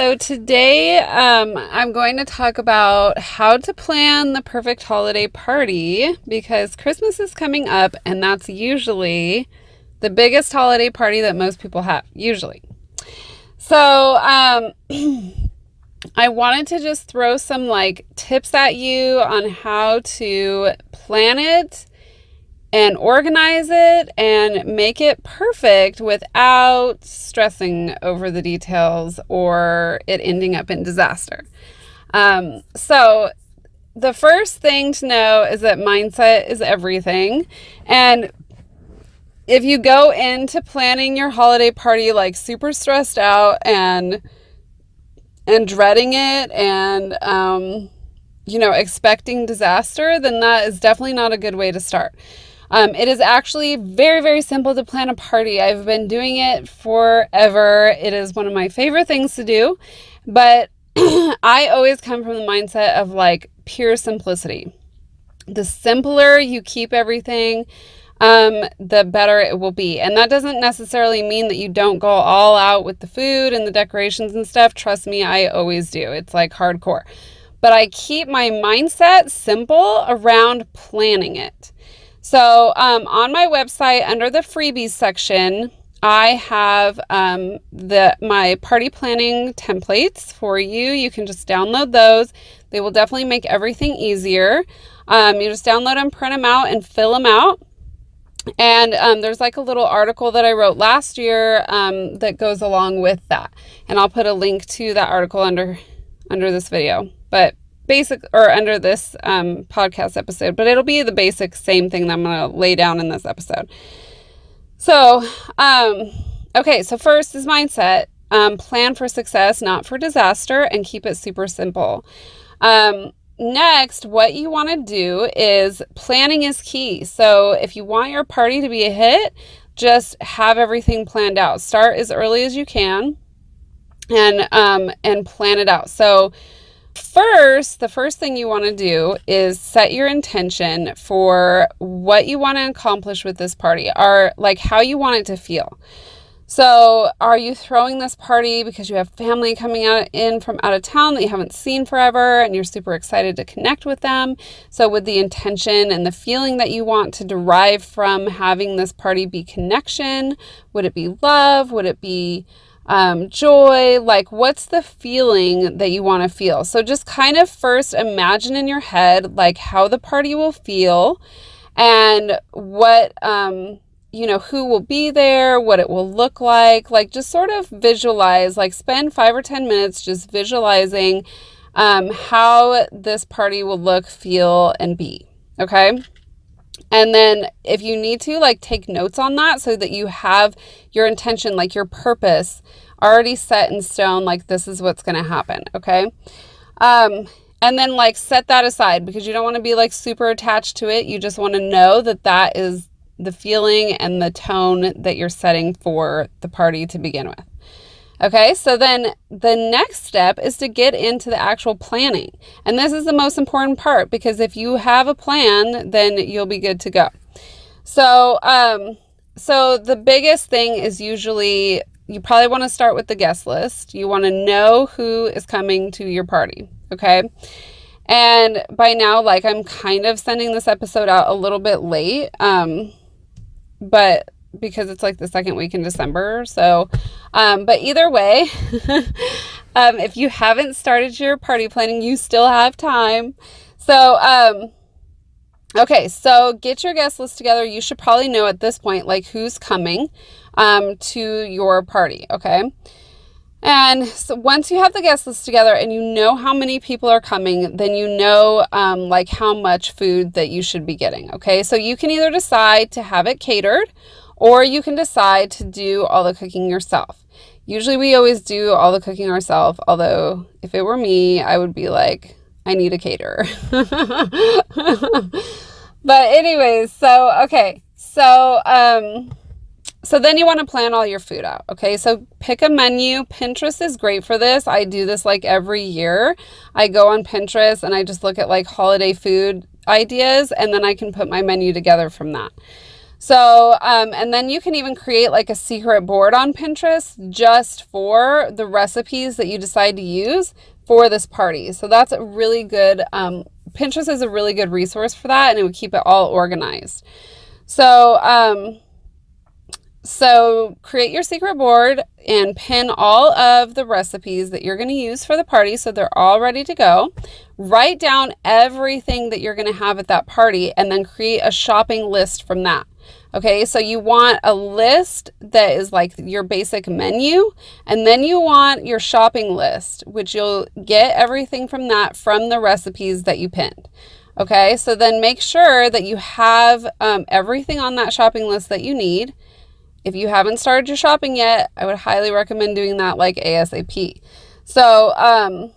So today I'm going to talk about how to plan the perfect holiday party because Christmas is coming up and that's usually the biggest holiday party that most people have, usually. So I wanted to just throw some tips at you on how to plan it and organize it and make it perfect without stressing over the details or it ending up in disaster. So the first thing to know is that mindset is everything. And if you go into planning your holiday party super stressed out and dreading it and expecting disaster, then that is definitely not a good way to start. It is actually very, very simple to plan a party. I've been doing it forever. It is one of my favorite things to do, but I always come from the mindset of pure simplicity. The simpler you keep everything, the better it will be. And that doesn't necessarily mean that you don't go all out with the food and the decorations and stuff. Trust me, I always do. It's hardcore. But I keep my mindset simple around planning it. So on my website, under the freebies section, I have my party planning templates for you. You can just download those. They will definitely make everything easier. You just download them, print them out, and fill them out. And there's a little article that I wrote last year that goes along with that. And I'll put a link to that article under this video. But under this podcast episode, but it'll be the basic same thing that I'm going to lay down in this episode. So, okay, so first is mindset. Plan for success, not for disaster, and keep it super simple. Next, what you want to do is planning is key. So if you want your party to be a hit, just have everything planned out. Start as early as you can and plan it out. So the first thing you want to do is set your intention for what you want to accomplish with this party, or how you want it to feel. So are you throwing this party because you have family coming in from out of town that you haven't seen forever and you're super excited to connect with them? So would the intention and the feeling that you want to derive from having this party be connection? Would it be love? Would it be joy? What's the feeling that you want to feel? So just kind of first imagine in your head how the party will feel and what who will be there, what it will look like. Just sort of visualize, spend 5 or 10 minutes just visualizing how this party will look, feel, and be. Okay. And then if you need to, take notes on that so that you have your intention, your purpose already set in stone, this is what's going to happen. Okay. And then set that aside because you don't want to be super attached to it. You just want to know that that is the feeling and the tone that you're setting for the party to begin with. Okay, so then the next step is to get into the actual planning. And this is the most important part because if you have a plan, then you'll be good to go. So, so the biggest thing is usually you probably want to start with the guest list. You want to know who is coming to your party. Okay. And by now, I'm kind of sending this episode out a little bit late. But because it's the second week in December. So, but either way, if you haven't started your party planning, you still have time. So, okay, so get your guest list together. You should probably know at this point, who's coming, to your party. Okay. And so once you have the guest list together and you know how many people are coming, then you know how much food that you should be getting. Okay. So you can either decide to have it catered or you can decide to do all the cooking yourself. Usually we always do all the cooking ourselves. Although if it were me, I would be I need a caterer. But anyways, so, okay. So then you want to plan all your food out. Okay. So pick a menu. Pinterest is great for this. I do this every year. I go on Pinterest and I just look at holiday food ideas and then I can put my menu together from that. So, and then you can even create like a secret board on Pinterest just for the recipes that you decide to use for this party. So that's a really good, Pinterest is a really good resource for that, and it would keep it all organized. So create your secret board and pin all of the recipes that you're going to use for the party so they're all ready to go. Write down everything that you're going to have at that party and then create a shopping list from that. Okay, so you want a list that is like your basic menu, and then you want your shopping list, which you'll get everything from that from the recipes that you pinned. Okay, so then make sure that you have everything on that shopping list that you need. If you haven't started your shopping yet, I would highly recommend doing that like ASAP. So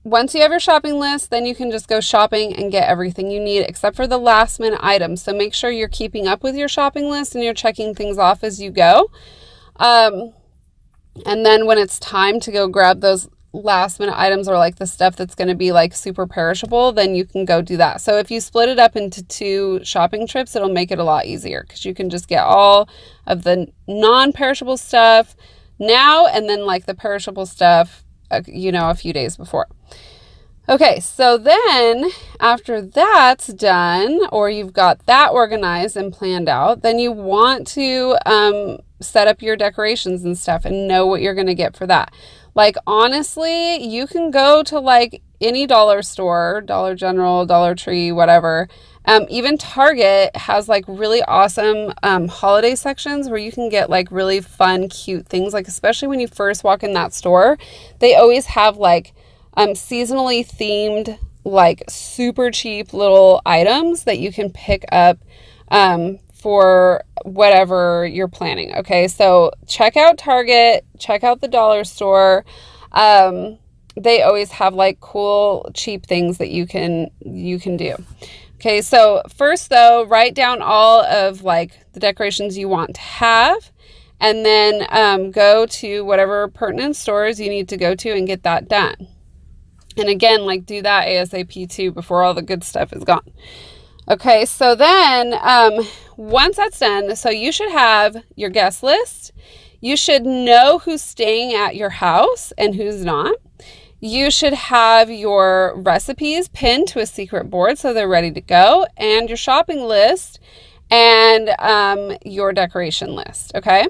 once you have your shopping list, then you can just go shopping and get everything you need except for the last minute items. So make sure you're keeping up with your shopping list and you're checking things off as you go. And then when it's time to go grab those last minute items or like the stuff that's going to be like super perishable, then you can go do that. So if you split it up into 2 shopping trips, it'll make it a lot easier because you can just get all of the non-perishable stuff now and then like the perishable stuff, a few days before. Okay, so then after that's done, or you've got that organized and planned out, then you want to set up your decorations and stuff and know what you're going to get for that. Like, honestly, you can go to like any dollar store, Dollar General, Dollar Tree, whatever. Even Target has like really awesome holiday sections where you can get like really fun, cute things. Like, especially when you first walk in that store, they always have like seasonally themed, like super cheap little items that you can pick up for whatever you're planning. Okay, so check out Target, check out the dollar store. They always have like cool, cheap things that you can do. Okay, so first though, write down all of like the decorations you want to have, and then go to whatever pertinent stores you need to go to and get that done. And again, like do that ASAP too before all the good stuff is gone. Okay, so then once that's done, so you should have your guest list. You should know who's staying at your house and who's not. You should have your recipes pinned to a secret board so they're ready to go, and your shopping list and your decoration list, okay?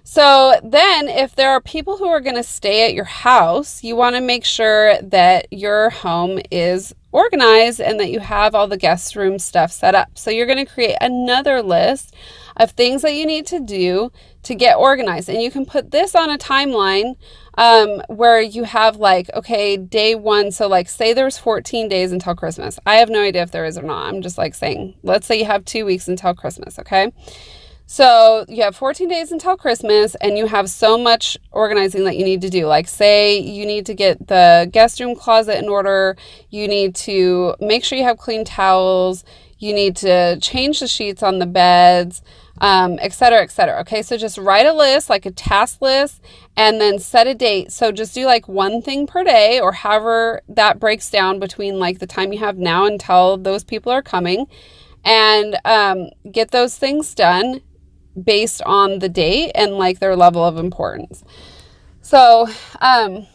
So then if there are people who are going to stay at your house, you want to make sure that your home is organized and that you have all the guest room stuff set up. So you're going to create another list of things that you need to do to get organized. And you can put this on a timeline where you have like, okay, day 1. So like say there's 14 days until Christmas. I have no idea if there is or not. I'm just like saying, let's say you have 2 weeks until Christmas. Okay. So you have 14 days until Christmas and you have so much organizing that you need to do. Like say you need to get the guest room closet in order. You need to make sure you have clean towels. You need to change the sheets on the beds, et cetera, et cetera. Okay, so just write a list, like a task list, and then set a date. So just do like one thing per day or however that breaks down between like the time you have now until those people are coming, and get those things done based on the date and like their level of importance. So, and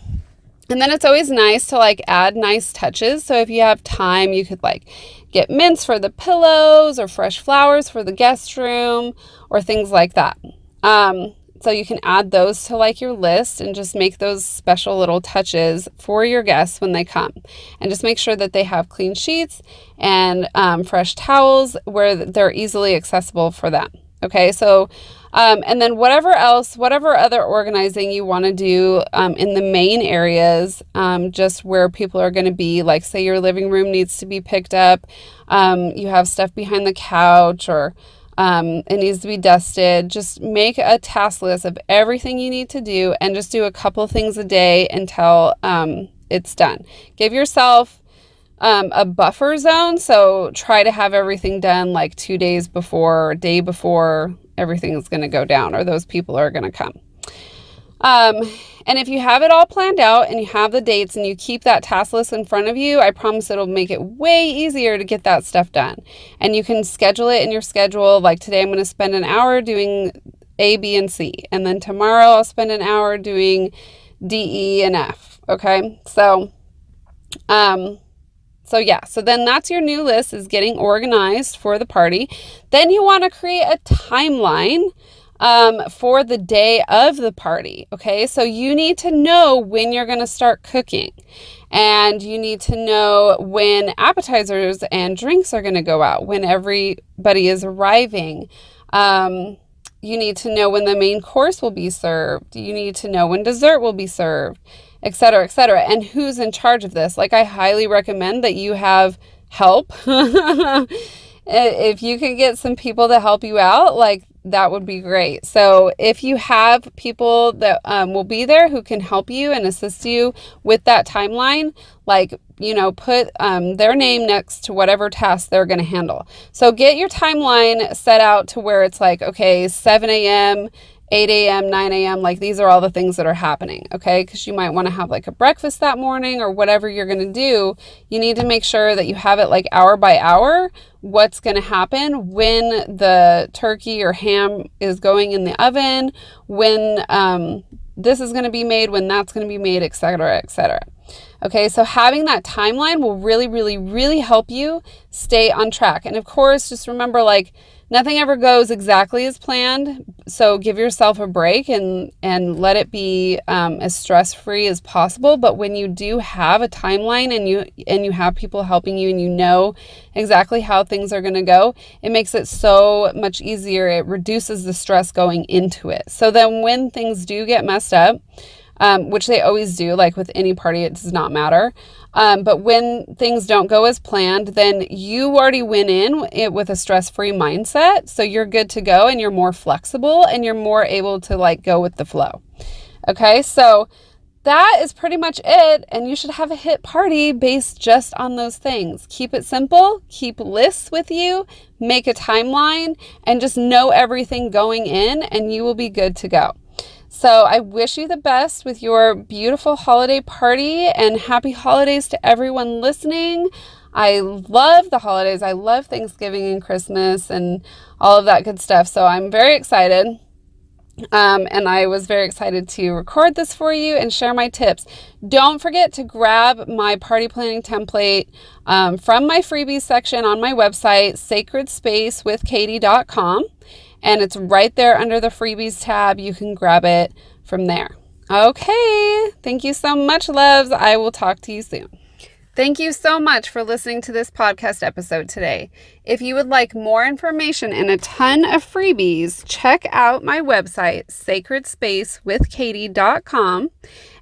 then it's always nice to like add nice touches. So if you have time, you could like get mints for the pillows or fresh flowers for the guest room or things like that. So you can add those to like your list and just make those special little touches for your guests when they come. And just make sure that they have clean sheets and fresh towels where they're easily accessible for them. Okay, so, and then whatever other organizing you want to do in the main areas, just where people are going to be, like say your living room needs to be picked up, you have stuff behind the couch, or it needs to be dusted. Just make a task list of everything you need to do and just do a couple things a day until it's done. Give yourself a buffer zone. So try to have everything done like 2 days before or day before everything is going to go down or those people are going to come. And if you have it all planned out and you have the dates and you keep that task list in front of you, I promise it'll make it way easier to get that stuff done. And you can schedule it in your schedule. Like today, I'm going to spend an hour doing A, B, and C. And then tomorrow, I'll spend an hour doing D, E, and F. Okay. So then that's your new list, is getting organized for the party. Then you want to create a timeline for the day of the party. Okay, so you need to know when you're going to start cooking, and you need to know when appetizers and drinks are going to go out, when everybody is arriving. You need to know when the main course will be served. You need to know when dessert will be served, et cetera, and who's in charge of this. Like, I highly recommend that you have help. If you can get some people to help you out, like, that would be great. So if you have people that will be there who can help you and assist you with that timeline, like, put their name next to whatever task they're going to handle. So get your timeline set out to where it's like, okay, 7 a.m., 8 a.m., 9 a.m., like, these are all the things that are happening, okay? Because you might want to have like a breakfast that morning or whatever you're going to do. You need to make sure that you have it like hour by hour, what's going to happen, when the turkey or ham is going in the oven, when this is going to be made, when that's going to be made, et cetera, et cetera. Okay, so having that timeline will really, really, really help you stay on track. And of course, just remember, like, nothing ever goes exactly as planned. So give yourself a break and let it be as stress-free as possible. But when you do have a timeline and you have people helping you and you know exactly how things are going to go, it makes it so much easier. It reduces the stress going into it. So then when things do get messed up, which they always do, like with any party, it does not matter. But when things don't go as planned, then you already went in with a stress-free mindset. So you're good to go and you're more flexible and you're more able to like go with the flow. Okay, so that is pretty much it. And you should have a hit party based just on those things. Keep it simple, keep lists with you, make a timeline, and just know everything going in, and you will be good to go. So I wish you the best with your beautiful holiday party, and happy holidays to everyone listening. I love the holidays. I love Thanksgiving and Christmas and all of that good stuff. So I'm very excited. And I was very excited to record this for you and share my tips. Don't forget to grab my party planning template from my freebies section on my website, sacredspacewithkatie.com. And it's right there under the freebies tab. You can grab it from there. Okay. Thank you so much, loves. I will talk to you soon. Thank you so much for listening to this podcast episode today. If you would like more information and a ton of freebies, check out my website, sacredspacewithkatie.com,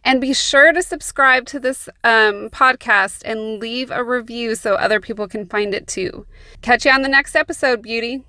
and be sure to subscribe to this podcast and leave a review so other people can find it too. Catch you on the next episode, beauty.